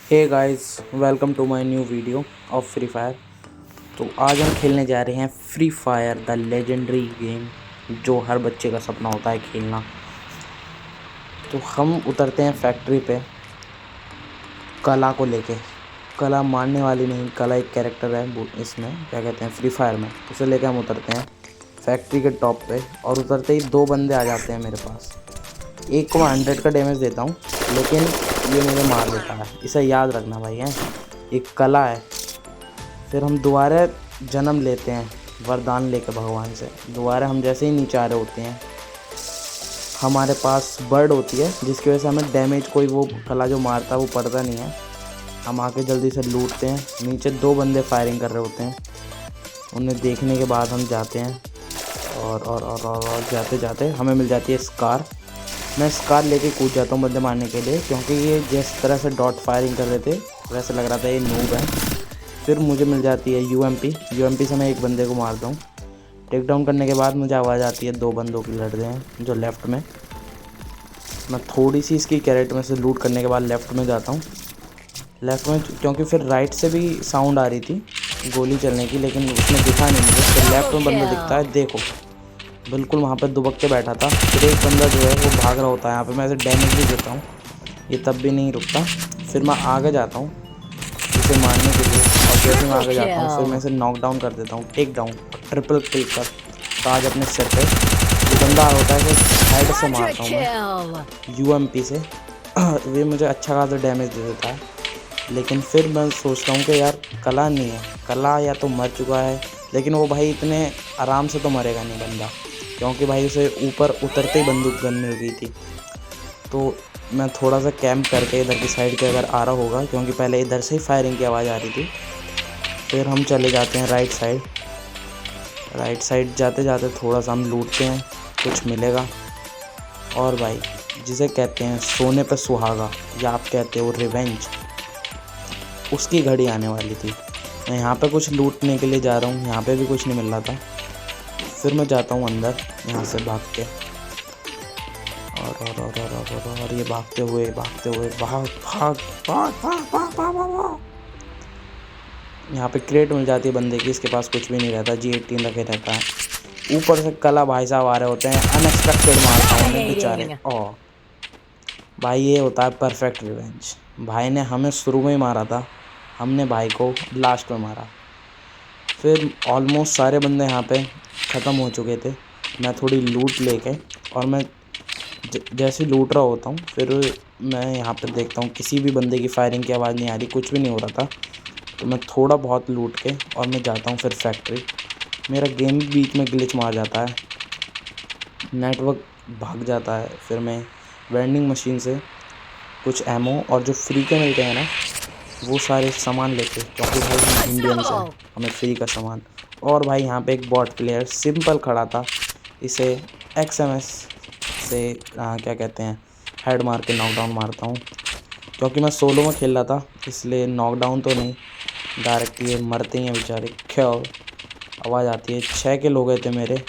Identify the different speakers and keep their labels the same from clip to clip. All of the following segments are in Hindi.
Speaker 1: Hey guys, welcome to my new video of free fire. तो आज हम खेलने जा रहे हैं free fire the legendary game, जो हर बच्चे का सपना होता है खेलना। तो हम उतरते हैं फैक्ट्री पे कला को लेके। कला मारने वाली नहीं, कला एक कैरेक्टर है इसमें, क्या कहते हैं, फ्री फायर में। उसे लेके हम उतरते हैं फैक्ट्री के टॉप पे, और उतरते ही दो बंदे आ जाते हैं मेरे पास। एक को मैं 100 का डैमेज देता हूँ, लेकिन ये मुझे मार देता है। इसे याद रखना भाई है, एक कला है। फिर हम दोबारा जन्म लेते हैं वरदान लेके भगवान से। दोबारा हम जैसे ही नीचे आ रहे होते हैं, हमारे पास बर्ड होती है, जिसकी वजह से हमें डैमेज कोई वो कला जो मारता है वो पड़ता नहीं है। हम आके जल्दी से लूटते हैं। नीचे दो बंदे फायरिंग कर रहे होते हैं। उन्हें देखने के बाद हम जाते हैं और जाते जाते हमें मिल जाती है स्कार। मैं स्कार लेके कूद जाता हूँ बंदे मारने के लिए, क्योंकि ये जिस तरह से डॉट फायरिंग कर रहे थे वैसे लग रहा था ये नूब है। फिर मुझे मिल जाती है यूएमपी से मैं एक बंदे को मारता हूँ। टेक डाउन करने के बाद मुझे आवाज़ आती है दो बंदों की लड़ रहे हैं जो लेफ़्ट में। मैं थोड़ी सी इसकी कैरेट में से लूट करने के बाद लेफ़्ट में जाता हूँ। लेफ़्ट में क्योंकि फिर राइट से भी साउंड आ रही थी गोली चलने की, लेकिन उसमें दिखा नहीं मुझे। फिर लेफ़्ट में बंदा दिखता है, देखो बिल्कुल वहाँ पे दुबक के बैठा था। फिर एक बंदा जो है वो भाग रहा होता है। यहाँ पे मैं ऐसे डैमेज भी देता हूँ, ये तब भी नहीं रुकता। फिर मैं आगे जाता हूँ इसे मारने के लिए, और जैसे मैं आगे जाता हूँ फिर मैं इसे नॉक डाउन कर देता हूँ, टेक डाउन, ट्रिपल किल का ताज अपने सिर पे। जो बंदा होता है वो हेड से मारता हूँ मैं यूएमपी से। ये मुझे अच्छा खासा डैमेज दे देता है। लेकिन फिर मैं सोचता हूँ कि यार कला नहीं है, कला या तो मर चुका है, लेकिन वो भाई इतने आराम से तो मरेगा नहीं बंदा, क्योंकि भाई उसे ऊपर उतरते ही बंदूक गन मिल गई थी। तो मैं थोड़ा सा कैंप करके इधर की साइड के अगर आ रहा होगा, क्योंकि पहले इधर से ही फायरिंग की आवाज़ आ रही थी। फिर हम चले जाते हैं राइट साइड जाते जाते थोड़ा सा हम लूटते हैं, कुछ मिलेगा। और भाई जिसे कहते हैं सोने पे सुहागा, या आप कहते हो रिवेंज, उसकी घड़ी आने वाली थी। मैं यहाँ पे कुछ लूटने के लिए जा रहा हूँ, यहाँ पे भी कुछ नहीं मिल रहा था। फिर मैं जाता हूँ अंदर यहाँ से भाग के, और ये भागते हुए भाग भाग भाग भाग भाग भाग भाग। यहाँ पे क्रेट मिल जाती है बंदे की, इसके पास कुछ भी नहीं रहता, G18 रखे रहता है। ऊपर से कला भाई साहब आ रहे होते हैं, अनएक्सपेक्टेड मारता हूँ उन्हें बेचारे। और भाई ये होता है परफेक्ट रिवेंज। भाई ने हमें शुरू में ही मारा था, हमने भाई को लास्ट में मारा। फिर ऑलमोस्ट सारे बंदे यहाँ पे ख़त्म हो चुके थे। मैं थोड़ी लूट लेके, और मैं जैसे लूट रहा होता हूँ, फिर मैं यहाँ पे देखता हूँ किसी भी बंदे की फायरिंग की आवाज़ नहीं आ रही, कुछ भी नहीं हो रहा था। तो मैं थोड़ा बहुत लूट के और मैं जाता हूँ फिर फैक्ट्री। मेरा गेम बीच में ग्लिच मार जाता है, नेटवर्क भाग जाता है। फिर मैं वेंडिंग मशीन से कुछ एमो और जो फ्री के मिलते हैं ना, वो सारे सामान लेके, क्योंकि भाई हम इंडियंस हैं, हमें फ्री का सामान। और भाई यहाँ पे एक बॉट प्लेयर सिंपल खड़ा था, इसे XMS से क्या कहते हैं, हेड मार के नॉकडाउन मारता हूँ। क्योंकि मैं सोलो में खेल रहा था, इसलिए नॉकडाउन तो नहीं, डायरेक्ट ये मरते ही हैं बेचारे। क्या आवाज़ आती है, 6 किल हो गए थे मेरे।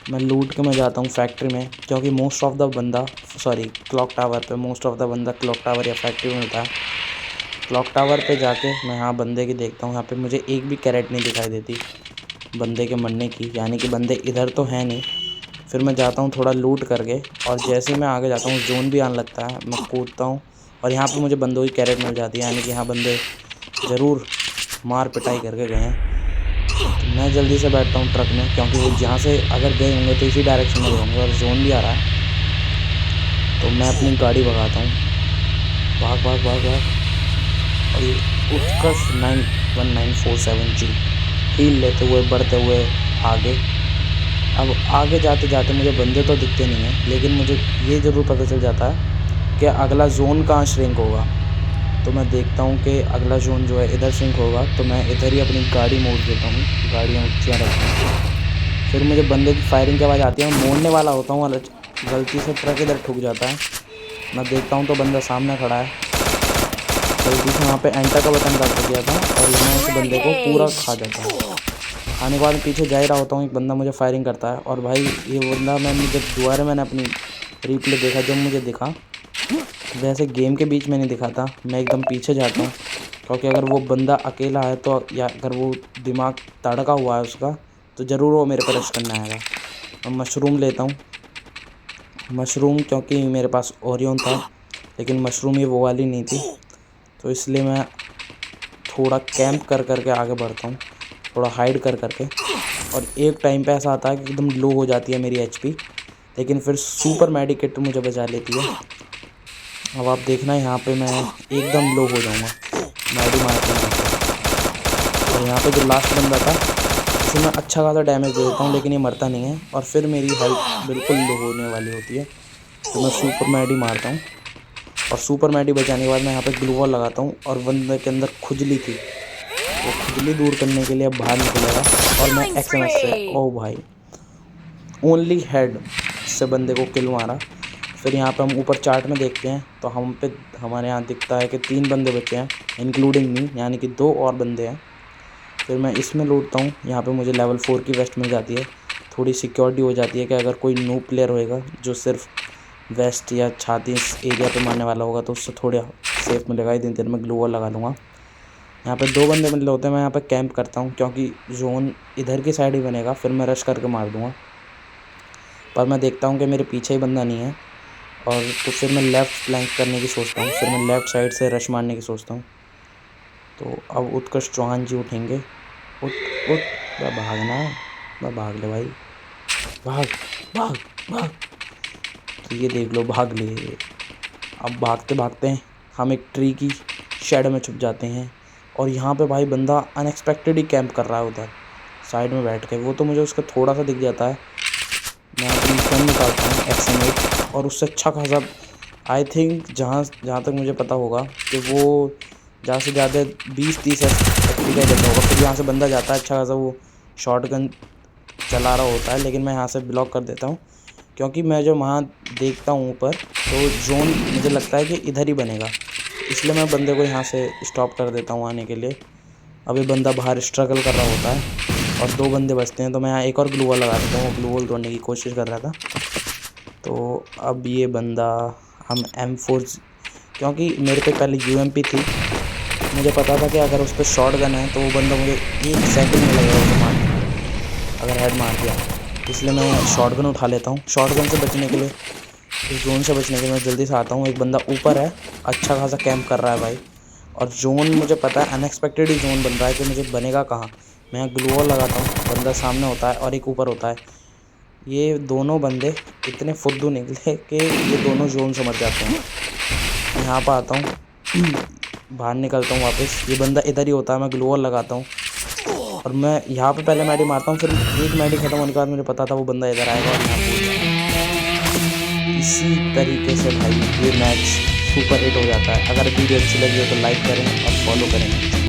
Speaker 1: मैं लूट के मैं जाता हूँ फैक्ट्री में, क्योंकि मोस्ट ऑफ द बंदा क्लॉक टावर पे मोस्ट ऑफ द बंदा क्लॉक टावर या फैक्ट्री में मिलता है। क्लॉक टावर पे जाके मैं यहाँ बंदे की देखता हूँ। यहाँ पे मुझे एक भी कैरेट नहीं दिखाई देती बंदे के मरने की, यानी कि बंदे इधर तो है नहीं। फिर मैं जाता हूँ थोड़ा लूट करके, और जैसे ही मैं आगे जाता हूँ जोन भी आने लगता है, मैं कूदता हूँ और यहाँ पे मुझे बंदों की कैरेट मिल जाती है, यानी कि यहाँ बंदे ज़रूर मार पिटाई करके गए हैं। तो मैं जल्दी से बैठता हूँ ट्रक में, क्योंकि वो जहाँ से अगर गए होंगे तो इसी डायरेक्शन में होंगे, और जोन भी आ रहा है। तो मैं अपनी गाड़ी भगाता हूँ, भाग भाग भाग भाग, और ये उत्कर्ष 91947G हील लेते हुए बढ़ते हुए आगे। अब आगे जाते जाते मुझे बंदे तो दिखते नहीं हैं, लेकिन मुझे ये ज़रूर पता चल जाता है कि अगला जोन कहाँ श्रिंक होगा। तो मैं देखता हूँ कि अगला जोन जो है इधर श्रिंक होगा, तो मैं इधर ही अपनी गाड़ी मोड़ देता हूँ, गाड़ियाँ ऊँचियाँ रखता हूँ। फिर मुझे बंदे की फायरिंग की आवाज़ आती है, मैं मोड़ने वाला होता हूँ, गलती से ट्रक इधर ठुक जाता है। मैं देखता हूँ तो बंदा सामने खड़ा है, गलती से वहाँ पे एंटर का बटन दबा दिया था, और मैं उस बंदे को पूरा खा जाता हूँ। खाने के बाद पीछे जा ही रहा होता हूँ, एक बंदा मुझे फायरिंग करता है, और भाई ये बंदा मैंने अपनी रिप्ले देखा, जब मुझे दिखा वैसे गेम के बीच में नहीं दिखाता, मैं एकदम पीछे जाता हूँ, क्योंकि अगर वो बंदा अकेला है तो या अगर वो दिमाग तड़का हुआ है उसका तो ज़रूर वो मेरे पर रश करना आएगा। मैं मशरूम लेता हूँ, मशरूम क्योंकि मेरे पास ओरियन था, लेकिन मशरूम ये वो वाली नहीं थी, तो इसलिए मैं थोड़ा कैंप कर करके आगे बढ़ता हूँ, थोड़ा हाइड कर करके। और एक टाइम पे ऐसा आता है कि एकदम लो हो जाती है मेरी एचपी, लेकिन फिर सुपर मेडिकेट मुझे बचा लेती है। अब आप देखना यहाँ पे मैं एकदम लो हो जाऊँगा मैडी मार के यहाँ पे। और यहाँ पे जो लास्ट बंदा था उसे मैं अच्छा खासा डैमेज दे देता हूँ, लेकिन ये मरता नहीं है और फिर मेरी हेल्थ बिल्कुल लो होने वाली होती है, तो मैं सुपर मैडी मारता हूँ। और सुपर मैडी बचाने के बाद मैं यहाँ पे ग्लू वॉल लगाता हूँ और बंदे के अंदर खुजली थी, वो खुजली दूर करने के लिए बाहर निकलेगा और मैं एक्सएमएस से, ओ भाई ओनली हेड से बंदे को किल मारा। फिर यहाँ पे हम ऊपर चार्ट में देखते हैं तो हमारे यहाँ दिखता है कि 3 बंदे बचे हैं इंक्लूडिंग मी, यानी कि 2 और बंदे हैं। फिर मैं इसमें लूटता हूँ, यहाँ पे मुझे लेवल 4 की वेस्ट मिल जाती है, थोड़ी सिक्योरिटी हो जाती है कि अगर कोई न्यू प्लेयर होएगा जो सिर्फ वेस्ट या छाती इस एरिया पे मारने वाला होगा तो उससे थोड़ा सेफ मिलेगा। इतनी देर में ग्लू वॉल लगा लूँगा। यहाँ पे 2 बंदे मिल होते हैं, मैं यहाँ पे कैंप करता हूँ क्योंकि जोन इधर की साइड ही बनेगा, फिर मैं रश करके मार दूँगा। पर मैं देखता हूँ कि मेरे पीछे ही बंदा नहीं है, और तो फिर मैं लेफ़्ट फ्लैंक करने की सोचता हूँ, फिर मैं लेफ़्ट साइड से रश मारने की सोचता हूँ। तो अब उत्कर्ष चौहान जी उठेंगे, उठ उठ, मैं भागना है, मैं भाग ले भाई, भाग भाग भाग। तो ये देख लो भाग लिए। अब भागते भागते हम एक ट्री की शेड में छुप जाते हैं, और यहाँ पे भाई बंदा अनएक्सपेक्टेड ही कैंप कर रहा है उधर साइड में बैठ के। वो तो मुझे उसका थोड़ा सा दिख जाता है, मैं अपनी गन निकालता हूँ XM8 और उससे अच्छा खासा, आई थिंक जहाँ तक मुझे पता होगा कि वो ज़्यादा से ज़्यादा 20-30 एफपी का देता होगा। फिर यहाँ से बंदा जाता है अच्छा खासा, वो शॉटगन चला रहा होता है, लेकिन मैं यहाँ से ब्लॉक कर देता हूँ क्योंकि मैं जो वहाँ देखता हूँ ऊपर तो जोन मुझे लगता है कि इधर ही बनेगा, इसलिए मैं बंदे को यहाँ से स्टॉप कर देता हूँ आने के लिए। अभी बंदा बाहर स्ट्रगल कर रहा होता है और 2 बंदे बचते हैं, तो मैं यहाँ एक और ग्लू वॉल लगा देता हूँ, ग्लू वॉल तोड़ने की कोशिश कर रहा था। तो अब ये बंदा, हम M4, क्योंकि मेरे पे पहले UMP थी, मुझे पता था कि अगर उस पर शॉट गन है तो वो बंदा मुझे 1 सेकंड में लगेगा उसे मारने, अगर हेड मार दिया, इसलिए मैं शॉट गन उठा लेता हूँ। शॉट गन से बचने के लिए, इस जोन से बचने के लिए मैं जल्दी से आता हूँ। एक बंदा ऊपर है, अच्छा खासा कैंप कर रहा है भाई, और जोन मुझे पता है अनएक्सपेक्टेड ही जोन बन रहा है कि मुझे बनेगा कहाँ। मैं ग्लू वॉल लगाता हूँ, बंदा सामने होता है और एक ऊपर होता है। ये दोनों बंदे इतने फुद्दू निकले कि ये दोनों जोन समझ जाते हैं। मैं यहाँ पर आता हूँ, बाहर निकलता हूँ वापस, ये बंदा इधर ही होता है, मैं ग्लू वॉल लगाता हूँ और मैं यहाँ पे पहले मैडी मारता हूँ, फिर एक मैडी खत्म होने के बाद मुझे पता था वो बंदा इधर आएगा और यहाँ पे इसी तरीके से भाई ये मैच सुपर हिट हो जाता है। अगर वीडियो अच्छी लगी हो तो लाइक करें और फॉलो करें।